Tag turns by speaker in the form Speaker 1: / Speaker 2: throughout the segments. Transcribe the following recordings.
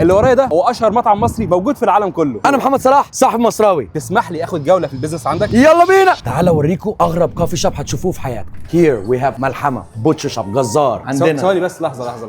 Speaker 1: اللي ورايا ده هو اشهر مطعم مصري موجود في العالم كله.
Speaker 2: انا محمد صلاح صاحب مصراوي.
Speaker 1: تسمح لي اخد جوله في البيزنس عندك؟
Speaker 2: يلا بينا. تعال اوريكم اغرب كافي شوب هتشوفوه في حياتك. هير وي هاف ملحمه بوتشر شوب جزار عندنا.
Speaker 1: ثواني بس، لحظه.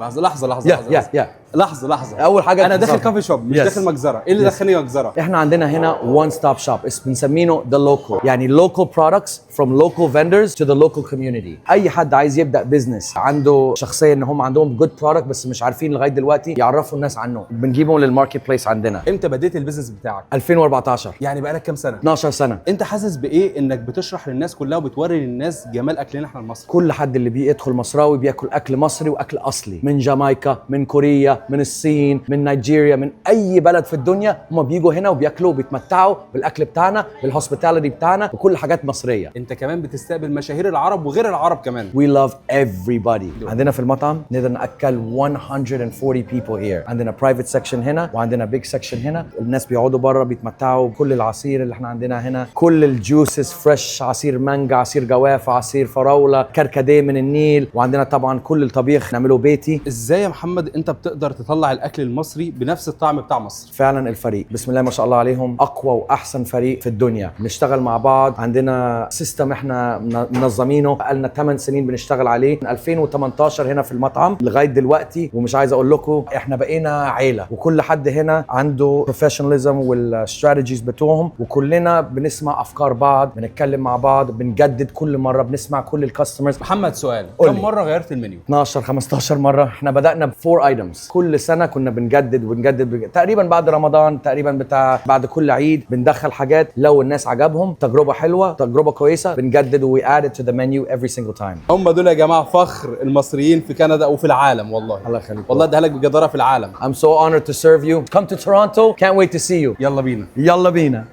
Speaker 1: لحظه.
Speaker 2: اول حاجه
Speaker 1: انا داخل كافي شوب مش داخل مجزره. ايه اللي دخلني مجزره؟
Speaker 2: احنا عندنا هنا وان ستوب شوب بنسمينه ذا لوكال، يعني لوكال برودكتس فروم لوكال فيندرز تو ذا لوكال كوميونتي. اي حد عايز يبدا بزنس عنده شخصيه ان هم عندهم جود برودكت بس مش عارفين لغايه دلوقتي يعرفوا الناس عنه، بنجيبهم للماركت بليس عندنا.
Speaker 1: امتى بديت البيزنس بتاعك؟
Speaker 2: 2014،
Speaker 1: يعني بقالك كام سنه؟
Speaker 2: 12 سنه.
Speaker 1: انت حاسس بايه انك بتشرح للناس كلها وبتوري للناس جمال اكلنا احنا المصري؟
Speaker 2: كل حد اللي بيدخل مصراوي بياكل اكل مصري واكل اصلي، من جامايكا، من كوريا، من الصين، من نيجيريا، من اي بلد في الدنيا هم بيجوا هنا وبياكلوا وبيتمتعوا بالاكل بتاعنا، بالهوسبيتاليتي بتاعنا، وكل حاجات مصريه.
Speaker 1: انت كمان بتستقبل مشاهير العرب وغير العرب كمان.
Speaker 2: We love everybody. عندنا في المطعم نقدر ناكل 140 people here. عندنا private section هنا وعندنا big section هنا. الناس بيقعدوا بره بيتمتعوا بكل العصير اللي احنا عندنا هنا، كل الجوسز فريش، عصير مانجا، عصير جوافه، عصير فراوله، كركديه من النيل، وعندنا طبعا كل الطبيخ نعمله بيتي.
Speaker 1: ازاي يا محمد انت بتقدر تطلع الاكل المصري بنفس الطعم بتاع مصر؟
Speaker 2: فعلا الفريق بسم الله ما شاء الله عليهم اقوى واحسن فريق في الدنيا. بنشتغل مع بعض، عندنا سيستم احنا منظمينه بقالنا 8 سنين بنشتغل عليه من 2018 هنا في المطعم لغايه دلوقتي. ومش عايز اقول لكم احنا بقينا عيله، وكل حد هنا عنده بروفيشناليزم والاستراتيجيز بتوعهم، وكلنا بنسمع افكار بعض، بنتكلم مع بعض، بنجدد كل مره، بنسمع كل الكاستمرز.
Speaker 1: محمد سؤال،
Speaker 2: قولي.
Speaker 1: كم مره غيرت المنيو؟
Speaker 2: 12 15 مره. احنا بدانا ب 4 ايتمز، كل سنه كنا بنجدد تقريبا بعد رمضان، تقريبا بعد كل عيد بندخل حاجات. لو الناس عجبهم تجربه حلوه، تجربه كويسه، بنجدد و we add it to the menu every single time.
Speaker 1: هم دول يا جماعه فخر المصريين في كندا وفي العالم. والله
Speaker 2: الله يخليك،
Speaker 1: والله اديها لك بجداره في العالم.
Speaker 2: I'm so honored to serve you. Come to Toronto. Can't wait to see you.
Speaker 1: يلا بينا.
Speaker 2: يلا بينا.